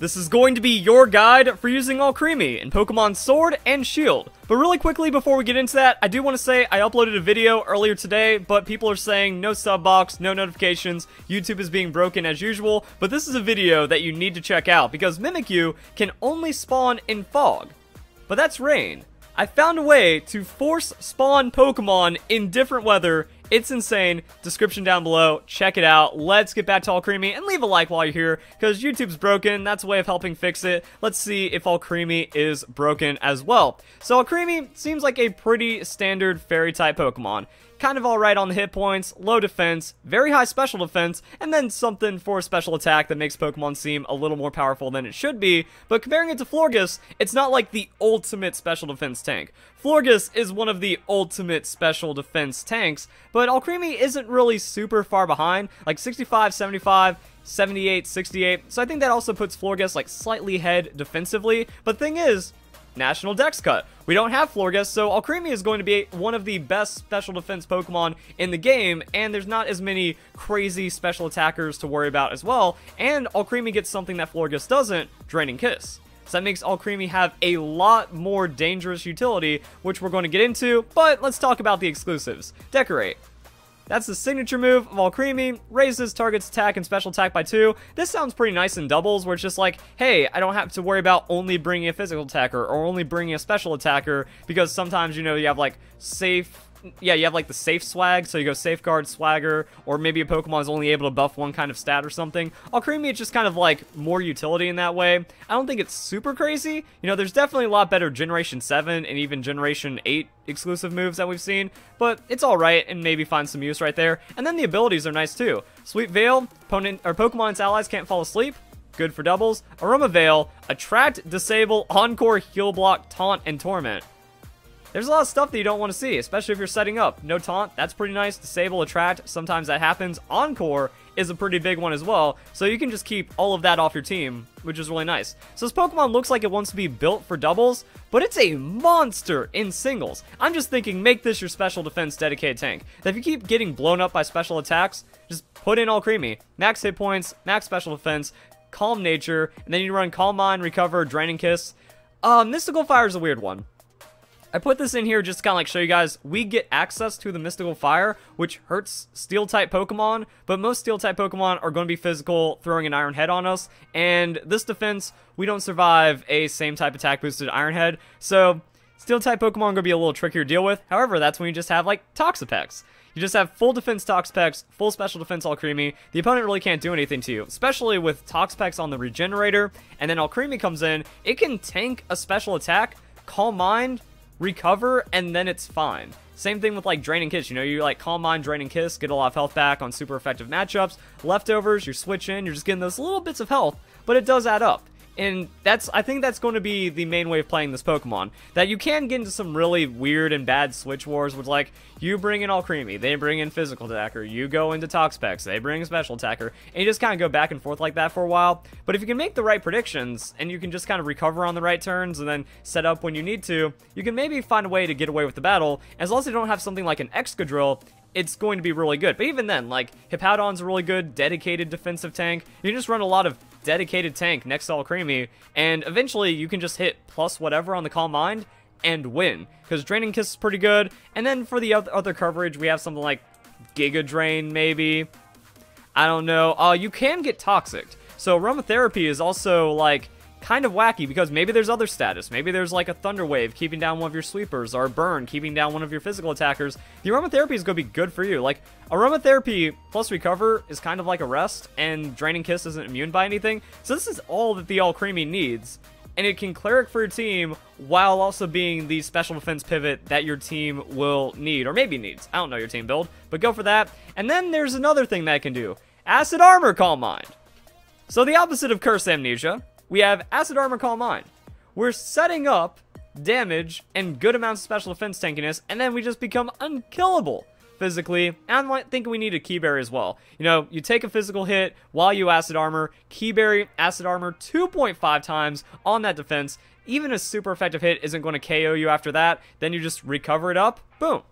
This is going to be your guide for using Alcremie in Pokemon Sword and Shield. But really quickly before we get into that, I do want to say I uploaded a video earlier today, but people are saying no sub box, no notifications, YouTube is being broken as usual, but this is a video that you need to check out because Mimikyu can only spawn in fog. But that's rain. I found a way to force spawn Pokemon in different weather. It's insane. Description down below. Check it out. Let's get back to Alcremie and leave a like while you're here because YouTube's broken. That's a way of helping fix it. Let's see if Alcremie is broken as well. So Alcremie seems like a pretty standard fairy type Pokemon. Kind of alright on the hit points, low defense, very high special defense, and then something for a special attack that makes Pokemon seem a little more powerful than it should be. But comparing it to Florges, it's not like the ultimate special defense tank. Florges is one of the ultimate special defense tanks, but Alcremie isn't really super far behind, like 65, 75, 78, 68, so I think that also puts Florges like slightly ahead defensively. But the thing is, National Dex Cut. We don't have Florges, so Alcremie is going to be one of the best special defense Pokemon in the game, and there's not as many crazy special attackers to worry about as well, and Alcremie gets something that Florges doesn't, Draining Kiss. So that makes Alcremie have a lot more dangerous utility, which we're going to get into, but let's talk about the exclusives. Decorate. That's the signature move of Alcremie, raises target's attack and special attack by 2. This sounds pretty nice in doubles, where it's just like, hey, I don't have to worry about only bringing a physical attacker or only bringing a special attacker, because sometimes, you know, you have like you have like the safe swag, so you go Safeguard, Swagger, or maybe a Pokemon is only able to buff one kind of stat or something. Alcremie is just kind of like more utility in that way. I don't think it's super crazy. You know, there's definitely a lot better Generation 7 and even Generation 8 exclusive moves that we've seen, but it's alright and maybe find some use right there. And then the abilities are nice too. Sweet Veil, opponent or Pokemon's allies can't fall asleep. Good for doubles. Aroma Veil, Attract, Disable, Encore, Heal Block, Taunt, and Torment. There's a lot of stuff that you don't want to see, especially if you're setting up. No Taunt, that's pretty nice. Disable, Attract, sometimes that happens. Encore is a pretty big one as well, so you can just keep all of that off your team, which is really nice. So this Pokemon looks like it wants to be built for doubles, but it's a monster in singles. I'm just thinking, make this your special defense dedicated tank. That if you keep getting blown up by special attacks, just put in Alcremie. Max hit points, max special defense, Calm Nature, and then you run Calm Mind, Recover, Draining Kiss. Mystical Fire is a weird one. I put this in here just to kind of like show you guys, we get access to the Mystical Fire, which hurts Steel-type Pokemon, but most Steel-type Pokemon are going to be physical, throwing an Iron Head on us, and this defense, we don't survive a same-type attack-boosted Iron Head, so Steel-type Pokemon are going to be a little trickier to deal with. However, that's when you just have, like, Toxapex. You just have full defense Toxapex, full special defense Alcremie. The opponent really can't do anything to you, especially with Toxapex on the Regenerator, and then Alcremie comes in, it can tank a special attack, Calm Mind, Recover, and then it's fine. Same thing with like Draining Kiss, you know, you like Calm Mind, Draining Kiss, get a lot of health back on super effective matchups. Leftovers, you switch in, you're just getting those little bits of health, but it does add up. And I think that's going to be the main way of playing this Pokemon. That you can get into some really weird and bad switch wars with like, you bring in Alcremie, they bring in Physical Attacker, you go into Toxapex, they bring a Special Attacker, and you just kind of go back and forth like that for a while. But if you can make the right predictions, and you can just kind of recover on the right turns, and then set up when you need to, you can maybe find a way to get away with the battle. As long as you don't have something like an Excadrill, it's going to be really good. But even then, like, Hippowdon's a really good, dedicated defensive tank. You can just run a lot of dedicated tank next to Alcremie, and eventually you can just hit plus whatever on the Calm Mind and win. Because Draining Kiss is pretty good, and then for the other coverage, we have something like Giga Drain, maybe. I don't know. You can get Toxic. So Aromatherapy is also, like, kind of wacky, because maybe there's other status. Maybe there's like a Thunder Wave keeping down one of your sweepers, or a Burn keeping down one of your physical attackers. The Aromatherapy is going to be good for you. Like, Aromatherapy plus Recover is kind of like a rest, and Draining Kiss isn't immune by anything. So this is all that the Alcremie needs, and it can Cleric for your team while also being the special defense pivot that your team will need, or maybe needs. I don't know your team build, but go for that. And then there's another thing that it can do. Acid Armor Calm Mind. So the opposite of Curse Amnesia, we have Acid Armor Calm Mind. We're setting up damage and good amounts of special defense tankiness, and then we just become unkillable physically. And I'm thinking we need a Keyberry as well. You know, you take a physical hit while you Acid Armor, Keyberry, Acid Armor 2.5 times on that defense. Even a super effective hit isn't going to KO you after that. Then you just recover it up, boom.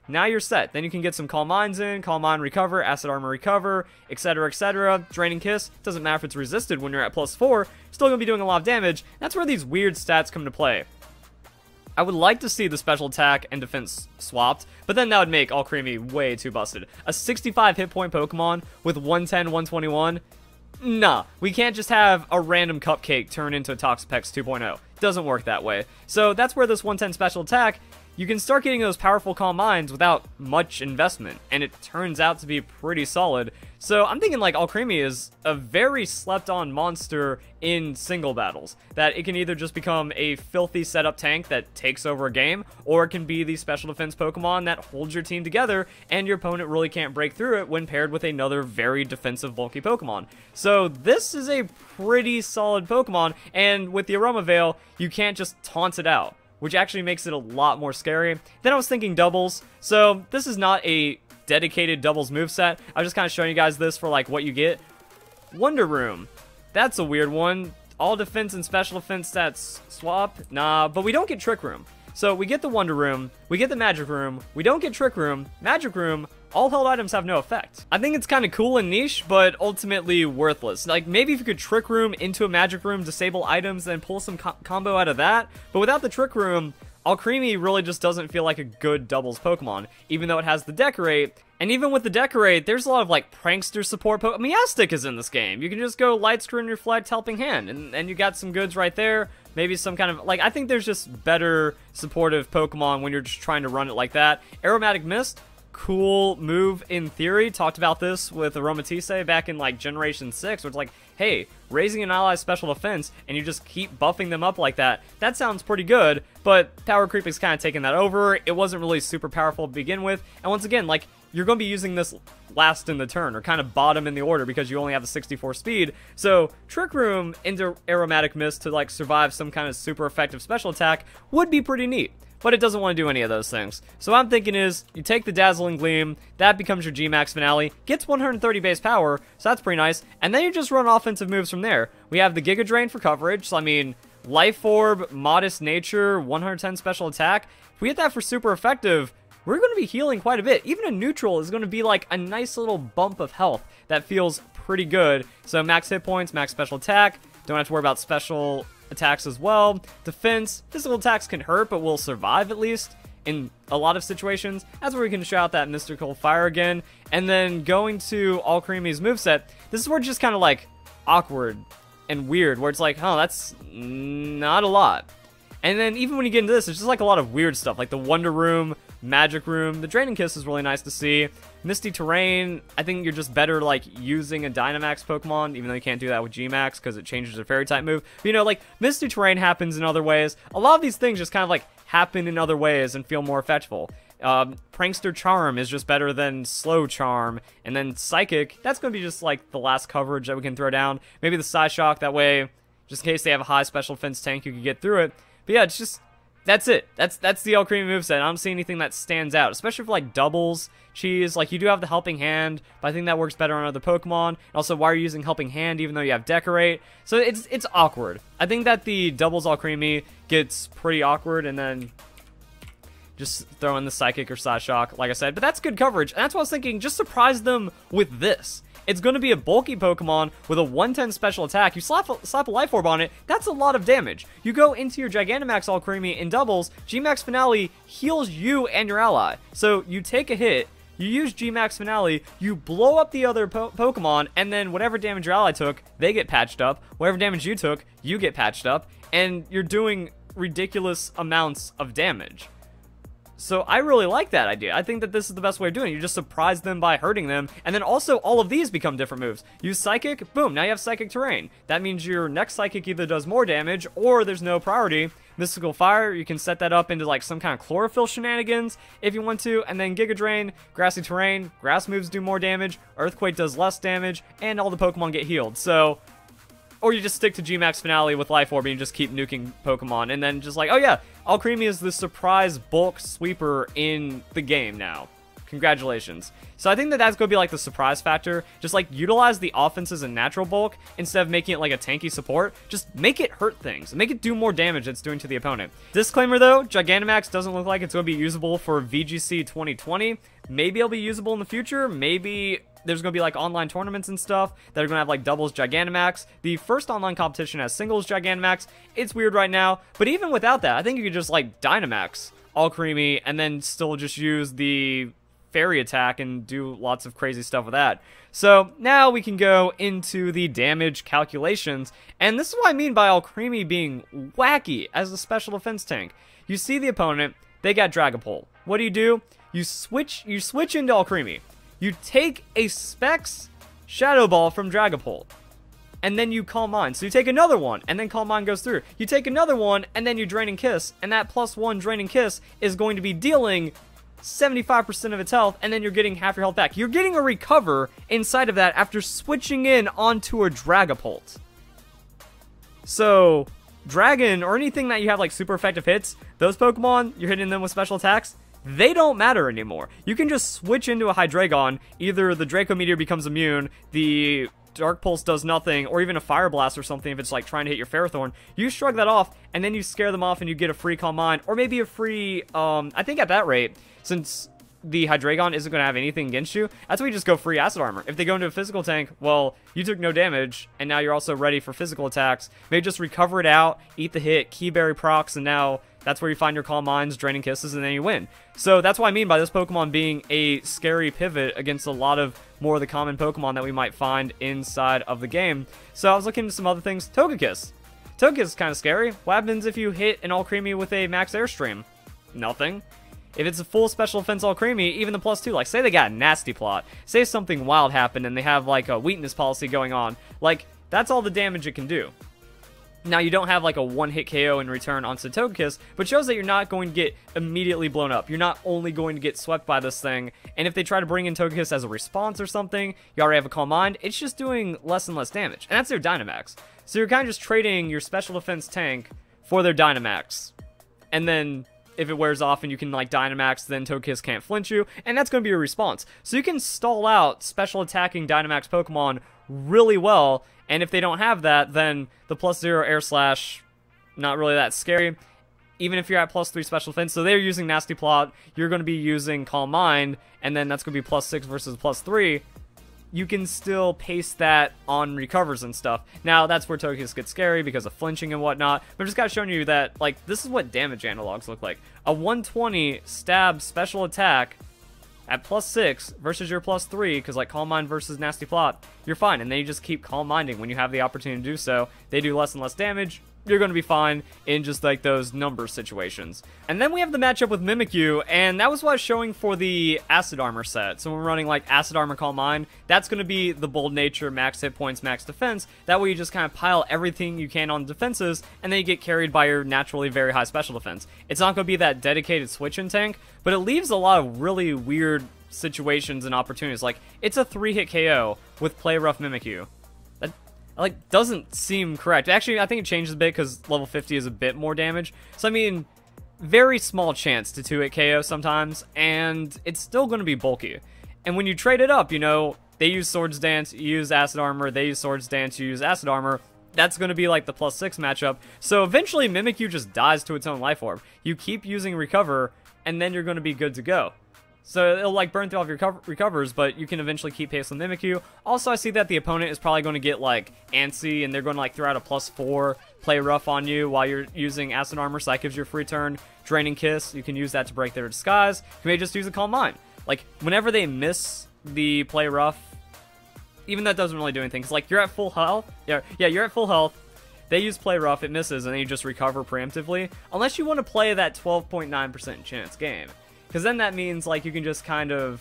now you're set. Then you can get some Calm Minds in, Calm Mind recover, Acid Armor recover, etc, etc. Draining Kiss, doesn't matter if it's resisted when you're at +4, still gonna be doing a lot of damage. That's where these weird stats come to play. I would like to see the special attack and defense swapped, but then that would make Alcremie way too busted. A 65 hit point Pokemon with 110, 121? Nah, we can't just have a random cupcake turn into a Toxapex 2.0. Doesn't work that way. So that's where this 110 special attack, you can start getting those powerful Calm Minds without much investment, and it turns out to be pretty solid. So I'm thinking like Alcremie is a very slept-on monster in single battles, that it can either just become a filthy setup tank that takes over a game, or it can be the special defense Pokemon that holds your team together, and your opponent really can't break through it when paired with another very defensive, bulky Pokemon. So this is a pretty solid Pokemon, and with the Aroma Veil, you can't just taunt it out, which actually makes it a lot more scary. Then I was thinking doubles, so this is not a dedicated doubles moveset. I was just kind of showing you guys this for like what you get. Wonder Room, that's a weird one. All defense and special defense stats swap, nah, but we don't get Trick Room. So we get the Wonder Room, we get the Magic Room, we don't get Trick Room, Magic Room, all held items have no effect. I think it's kind of cool and niche, but ultimately worthless. Like, maybe if you could Trick Room into a Magic Room, disable items, then pull some combo out of that, but without the Trick Room, Alcremie really just doesn't feel like a good doubles Pokemon, even though it has the Decorate. And even with the Decorate, there's a lot of like prankster support. Miastic is in this game. You can just go Light Screen, Reflect, Helping Hand, and you got some goods right there. Maybe some kind of, like, I think there's just better supportive Pokemon when you're just trying to run it like that. Aromatic Mist, cool move in theory. Talked about this with Aromatisse back in like Generation 6, where it's like, hey, raising an ally's special defense and you just keep buffing them up like that, that sounds pretty good, but Power Creep is kind of taking that over. It wasn't really super powerful to begin with, and once again, like, you're going to be using this last in the turn, or kind of bottom in the order, because you only have a 64 speed, so Trick Room into Aromatic Mist to like survive some kind of super effective special attack would be pretty neat. But it doesn't want to do any of those things. So what I'm thinking is, you take the Dazzling Gleam, that becomes your G-Max Finale, gets 130 base power, so that's pretty nice, and then you just run offensive moves from there. We have the Giga Drain for coverage, so I mean, Life Orb, Modest Nature, 110 special attack. If we hit that for super effective, we're going to be healing quite a bit. Even a neutral is going to be like a nice little bump of health that feels pretty good. So max hit points, max special attack, don't have to worry about special attacks as well. Defense, physical attacks can hurt, but will survive at least in a lot of situations. That's where we can shout that Mystical Fire again. And then going to Alcremie's moveset, this is where it's just kind of like awkward and weird, where it's like, oh, that's not a lot. And then even when you get into this, it's just like a lot of weird stuff, like the Wonder Room, Magic Room. The Draining Kiss is really nice to see. Misty Terrain, I think you're just better like using a Dynamax Pokemon, even though you can't do that with G-Max because it changes a Fairy type move. But, you know, like Misty Terrain happens in other ways. A lot of these things just kind of like happen in other ways and feel more effectful. Prankster Charm is just better than Slow Charm. And then Psychic, that's going to be just like the last coverage that we can throw down. Maybe the Psyshock, that way, just in case they have a high special defense tank, you can get through it. But yeah, it's just, that's it. That's the Alcremie moveset. I don't see anything that stands out, especially for like doubles, cheese. Like, you do have the Helping Hand, but I think that works better on other Pokemon. Also, why are you using Helping Hand even though you have Decorate? So it's awkward. I think that the doubles Alcremie gets pretty awkward, and then just throw in the Psychic or Psyshock, like I said. But that's good coverage, and that's what I was thinking. Just surprise them with this. It's going to be a bulky Pokemon with a 110 special attack. You slap a Life Orb on it, that's a lot of damage. You go into your Gigantamax Alcremie in doubles, G-Max Finale heals you and your ally. So you take a hit, you use G-Max Finale, you blow up the other Pokemon, and then whatever damage your ally took, they get patched up. Whatever damage you took, you get patched up, and you're doing ridiculous amounts of damage. So I really like that idea. I think that this is the best way of doing it. You just surprise them by hurting them, and then also all of these become different moves. Use Psychic, boom, now you have Psychic Terrain. That means your next Psychic either does more damage, or there's no priority. Mystical Fire, you can set that up into like some kind of Chlorophyll shenanigans if you want to, and then Giga Drain, Grassy Terrain, grass moves do more damage, Earthquake does less damage, and all the Pokemon get healed. So, or you just stick to G-Max Finale with Life Orb and you just keep nuking Pokemon, and then just like, oh yeah, Alcremie is the surprise bulk sweeper in the game now. Congratulations. So I think that that's going to be like the surprise factor. Just like utilize the offense as a natural bulk instead of making it like a tanky support. Just make it hurt things. Make it do more damage than it's doing to the opponent. Disclaimer though, Gigantamax doesn't look like it's going to be usable for VGC 2020. Maybe it'll be usable in the future. Maybe there's going to be like online tournaments and stuff that are going to have like doubles Gigantamax. The first online competition has singles Gigantamax. It's weird right now. But even without that, I think you could just like Dynamax Alcremie and then still just use the fairy attack and do lots of crazy stuff with that. So now we can go into the damage calculations, and this is what I mean by Alcremie being wacky as a special defense tank. You see the opponent, they got Dragapult. What do? You switch into Alcremie. You take a Specs Shadow Ball from Dragapult, and then you Calm Mind. So you take another one, and then Calm Mind goes through. You take another one, and then you Draining Kiss, and that +1 Draining Kiss is going to be dealing 75% of its health, and then you're getting half your health back. You're getting a recover inside of that after switching in onto a Dragapult. So, Dragon, or anything that you have like super effective hits, those Pokemon, you're hitting them with special attacks, they don't matter anymore. You can just switch into a Hydreigon, either the Draco Meteor becomes immune, the Dark Pulse does nothing, or even a Fire Blast or something if it's like trying to hit your Ferrothorn. You shrug that off, and then you scare them off and you get a free Calm Mind, or maybe a free, I think at that rate, since the Hydreigon isn't going to have anything against you, that's why you just go free Acid Armor. If they go into a physical tank, well, you took no damage, and now you're also ready for physical attacks. Maybe just recover it out, eat the hit, Keyberry procs, and now that's where you find your Calm Minds, Draining Kisses, and then you win. So that's what I mean by this Pokemon being a scary pivot against a lot of more of the common Pokemon that we might find inside of the game. So I was looking into some other things. Togekiss. Togekiss is kind of scary. What happens if you hit an Alcremie with a Max Airstream? Nothing. If it's a full special defense Alcremie, even the +2, like say they got a Nasty Plot, say something wild happened and they have like a weakness policy going on, like that's all the damage it can do. Now you don't have like a one-hit KO in return on Togekiss, but shows that you're not going to get immediately blown up. You're not only going to get swept by this thing, and if they try to bring in Togekiss as a response or something, you already have a Calm Mind, it's just doing less and less damage, and that's their Dynamax. So you're kind of just trading your special defense tank for their Dynamax, and then if it wears off and you can like Dynamax, then Togekiss can't flinch you, and that's going to be your response. So you can stall out special attacking Dynamax Pokemon really well, and if they don't have that, then the +0 Air Slash, not really that scary, even if you're at +3 special defense. So they're using Nasty Plot, you're going to be using Calm Mind, and then that's going to be +6 versus +3. You can still paste that on recovers and stuff. Now, that's where Togekiss gets scary because of flinching and whatnot. But I'm just kind of showing you that, like, this is what damage analogs look like. A 120 stab special attack at +6 versus your +3, because like Calm Mind versus Nasty Plot, you're fine. And then you just keep Calm Minding when you have the opportunity to do so. They do less and less damage. You're going to be fine in just like those number situations. And then we have the matchup with Mimikyu, and that was what I was showing for the Acid Armor set. So we're running like Acid Armor Calm Mind. That's going to be the Bold Nature, max hit points, max defense. That way you just kind of pile everything you can on defenses, and then you get carried by your naturally very high special defense. It's not going to be that dedicated switch-in tank, but it leaves a lot of really weird situations and opportunities. Like, it's a 3-hit KO with Play Rough Mimikyu. Like, doesn't seem correct. Actually, I think it changes a bit because level 50 is a bit more damage. So, I mean, very small chance to 2-hit KO sometimes, and it's still going to be bulky. And when you trade it up, you know, they use Swords Dance, you use Acid Armor, they use Swords Dance, you use Acid Armor. That's going to be like the +6 matchup. So, eventually, Mimikyu just dies to its own life orb. You keep using Recover, and then you're going to be good to go. So it'll like burn through all of your recovers, but you can eventually keep pace with Mimikyu. Also, I see that the opponent is probably going to get like antsy, and they're going to like throw out a +4 Play Rough on you while you're using Acid Armor, so that gives you a free turn. Draining Kiss, you can use that to break their disguise. You may just use a Calm Mind. Like, whenever they miss the Play Rough, even that doesn't really do anything, because like you're at full health. Yeah, you're at full health. They use Play Rough, it misses, and then you just recover preemptively. Unless you want to play that 12.9% chance game. Because then that means, like, you can just kind of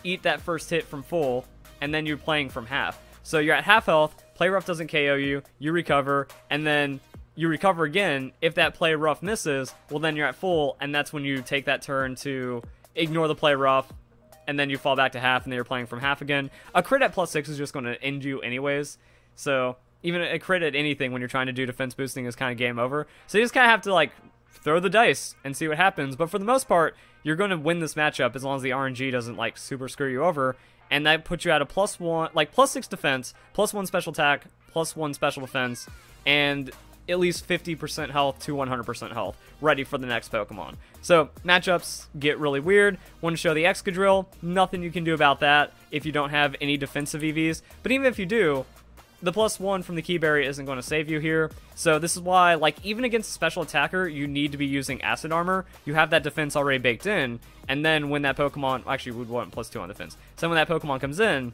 eat that first hit from full, and then you're playing from half. So you're at half health, Play Rough doesn't KO you, you recover, and then you recover again. If that Play Rough misses, well, then you're at full, and that's when you take that turn to ignore the Play Rough, and then you fall back to half, and then you're playing from half again. A crit at +6 is just going to end you anyways, so even a crit at anything when you're trying to do defense boosting is kind of game over. So you just kind of have to, like, throw the dice and see what happens. But for the most part, you're going to win this matchup as long as the RNG doesn't like super screw you over. And that puts you at a +1, like +6 defense, +1 special attack, +1 special defense, and at least 50% health to 100% health, ready for the next Pokemon. So matchups get really weird. Want to show the Excadrill, nothing you can do about that if you don't have any defensive EVs. But even if you do, the +1 from the Keyberry isn't going to save you here. So this is why, like, even against a special attacker, you need to be using Acid Armor. You have that defense already baked in, and then when that Pokemon, actually, we would want +2 on defense. So when that Pokemon comes in,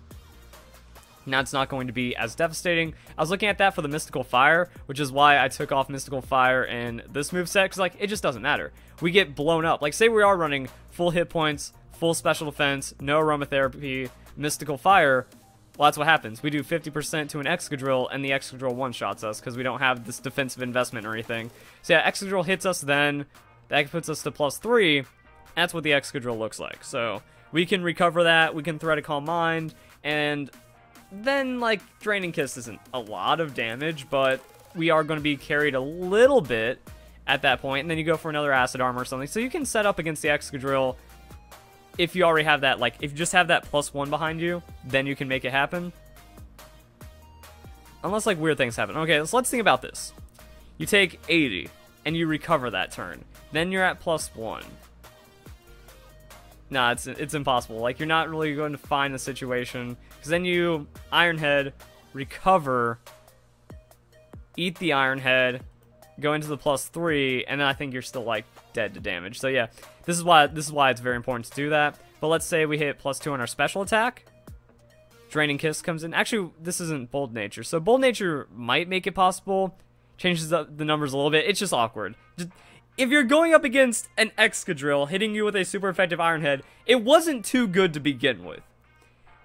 now it's not going to be as devastating. I was looking at that for the Mystical Fire, which is why I took off Mystical Fire in this moveset, because, like, it just doesn't matter. We get blown up. Like, say we are running full hit points, full special defense, no aromatherapy, Mystical Fire. Well, that's what happens. We do 50% to an Excadrill, and the Excadrill one-shots us, because we don't have this defensive investment or anything. So yeah, Excadrill hits us then, that puts us to +3, that's what the Excadrill looks like. So we can recover that, we can thread a Calm Mind, and then, like, Draining Kiss isn't a lot of damage, but we are going to be carried a little bit at that point, and then you go for another Acid Armor or something. So you can set up against the Excadrill if you already have that, like, if you just have that +1 behind you, then you can make it happen. Unless, like, weird things happen. Okay, so let's think about this. You take 80, and you recover that turn. Then you're at +1. Nah, it's impossible. Like, you're not really going to find the situation. Because then you Iron Head, recover, eat the Iron Head, go into the +3, and then I think you're still, like, dead to damage. So yeah, this is why it's very important to do that. But let's say we hit +2 on our special attack. Draining Kiss comes in. Actually, this isn't Bold Nature. So Bold Nature might make it possible. Changes up the numbers a little bit. It's just awkward. If you're going up against an Excadrill hitting you with a super effective Iron Head, it wasn't too good to begin with.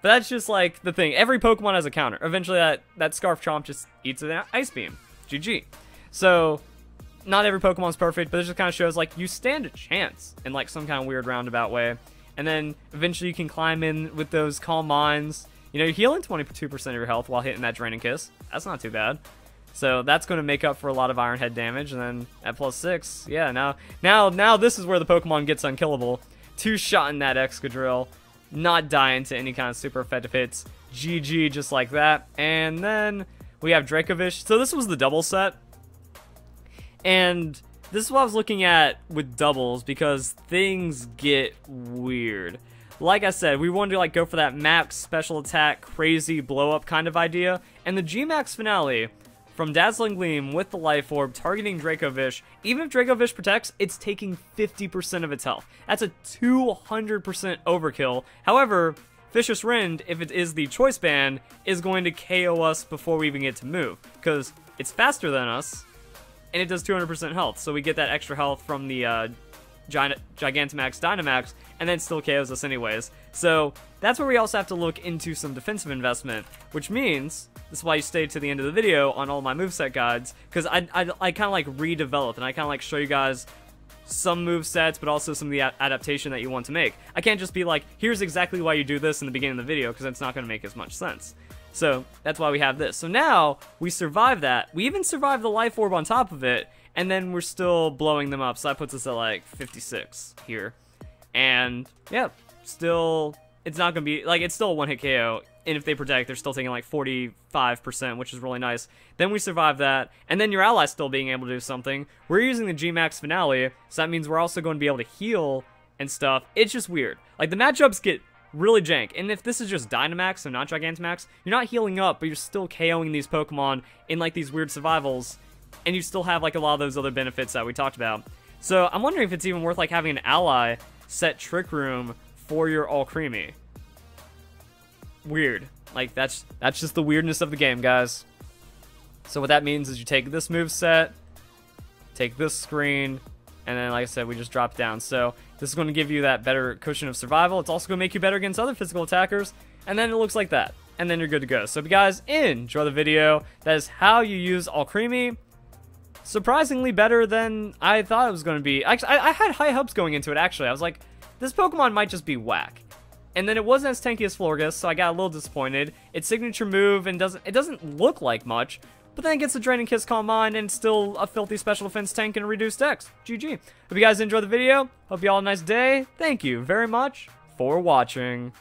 But that's just, like, the thing. Every Pokemon has a counter. Eventually that Scarf Chomp just eats an Ice Beam. GG. So not every Pokemon's perfect, but it just kind of shows, like, you stand a chance in, like, some kind of weird roundabout way. And then eventually you can climb in with those Calm Minds. You know, you're healing 22% of your health while hitting that Draining Kiss. That's not too bad. So that's going to make up for a lot of Iron Head damage. And then at +6, yeah, now this is where the Pokemon gets unkillable. 2-shotting that Excadrill, not dying to any kind of super effective hits. GG, just like that. And then we have Dracovish. So this was the double set. And this is what I was looking at with doubles, because things get weird. Like I said, we wanted to, like, go for that max special attack, crazy blow up kind of idea. And the G-Max finale from Dazzling Gleam with the Life Orb targeting Dracovish, even if Dracovish protects, it's taking 50% of its health. That's a 200% overkill. However, Vicious Rend, if it is the choice band, is going to KO us before we even get to move, because it's faster than us, and it does 200% health, so we get that extra health from the Gigantamax, Dynamax, and then still KOs us anyways. So that's where we also have to look into some defensive investment, which means, this is why you stay to the end of the video on all my moveset guides, because I kind of like redevelop, and I kind of like show you guys some movesets, but also some of the adaptation that you want to make. I can't just be like, here's exactly why you do this in the beginning of the video, because it's not going to make as much sense. So that's why we have this. So now we survive that. We even survive the Life Orb on top of it, and then we're still blowing them up. So that puts us at like 56 here. And yeah, still, it's not going to be, like, it's still a one-hit KO. And if they protect, they're still taking like 45%, which is really nice. Then we survive that, and then your ally's still being able to do something. We're using the G-Max finale, so that means we're also going to be able to heal and stuff. It's just weird. Like, the matchups get really jank. And if this is just Dynamax, so not Gigantamax, you're not healing up, but you're still KOing these Pokemon in, like, these weird survivals, and you still have, like, a lot of those other benefits that we talked about. So I'm wondering if it's even worth, like, having an ally set Trick Room for your Alcremie. Weird. Like, that's just the weirdness of the game, guys. So what that means is you take this moveset, take this screen, and then, like I said, we just drop down. So this is going to give you that better cushion of survival. It's also going to make you better against other physical attackers, and then it looks like that. And then you're good to go. So if you guys enjoy the video, that is how you use Alcremie. Surprisingly better than I thought it was going to be. Actually, I had high hopes going into it, actually. I was like, this Pokemon might just be whack. And then it wasn't as tanky as Florges, so I got a little disappointed. Its signature move and it doesn't look like much, but then it gets a Draining Kiss Calm Mind, and it's still a filthy special defense tank and a reduced Dex. GG. Hope you guys enjoyed the video. Hope you all have a nice day. Thank you very much for watching.